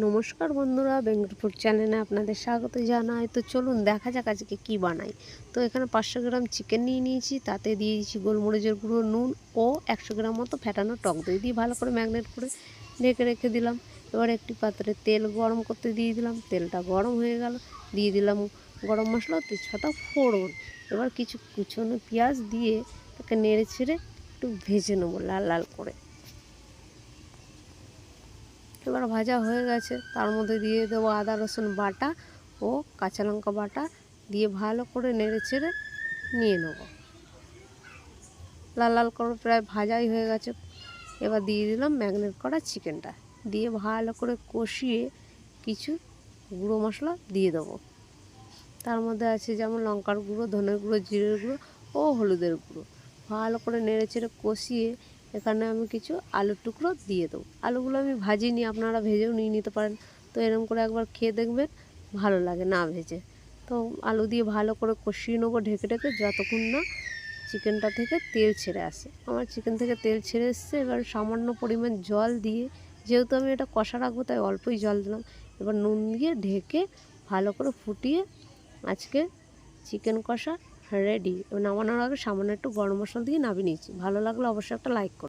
নমস্কার বন্ধুরা, বেঙ্গল ফুড চ্যানেলে আপনাদের স্বাগত জানাই। তো চলুন দেখা যাক আজকে কি বানাই। তো এখানে 500 গ্রাম চিকেন নিয়ে নিয়েছি, তাতে দিয়ে দিয়েছি গোলমরিচের গুঁড়ো, নুন ও 100 গ্রাম মতো ফেটানো টক দই দিয়ে ভালো করে ম্যাগনেট করে ঢেকে রেখে দিলাম। এবার একটি পাত্রে তেল গরম করতে দিয়ে দিলাম। তেলটা গরম হয়ে গেল, দিয়ে দিলাম গরম মশলা, তেজপাতা ফোড়ন। এবার কিছু কুচনো পেঁয়াজ দিয়ে তাকে নেড়ে ছেড়ে একটু ভেজে নেবো লাল লাল করে। এবার ভাজা হয়ে গেছে, তার মধ্যে দিয়ে দেবো আদা রসুন বাটা ও কাঁচা লঙ্কা বাটা দিয়ে ভালো করে নেড়ে চেড়ে নিয়ে নেব। লাল লাল করে প্রায় ভাজাই হয়ে গেছে। এবার দিয়ে দিলাম ম্যাগনেট করা চিকেনটা, দিয়ে ভালো করে কষিয়ে কিছু গুঁড়ো মশলা দিয়ে দেবো। তার মধ্যে আছে যেমন লঙ্কার গুঁড়ো, ধনের গুঁড়ো, জিরের গুঁড়ো ও হলুদের গুঁড়ো। ভালো করে নেড়ে চেড়ে কষিয়ে এখানে আমি কিছু আলুর টুকরো দিয়ে দেবো। আলুগুলো আমি ভাজিনি, আপনারা ভেজেও নিয়ে নিতে পারেন। তো এরকম করে একবার খেয়ে দেখবেন, ভালো লাগে না ভেজে। তো আলু দিয়ে ভালো করে কষিয়ে নেবো ঢেকে ঢেকে, যতক্ষণ না চিকেনটা থেকে তেল ছেড়ে আসে। আমার চিকেন থেকে তেল ছেড়ে এসছে। এবার সামান্য পরিমাণ জল দিয়ে, যেহেতু আমি এটা কষা রাখবো তাই অল্পই জল দিলাম। এবার নুন দিয়ে ঢেকে ভালো করে ফুটিয়ে আজকে চিকেন কষা রেডি। নামানোর আগে সামান্য একটু গরম মশলা দিয়ে নামিয়ে নিয়েছি। ভালো লাগলে অবশ্যই একটা লাইক করুন।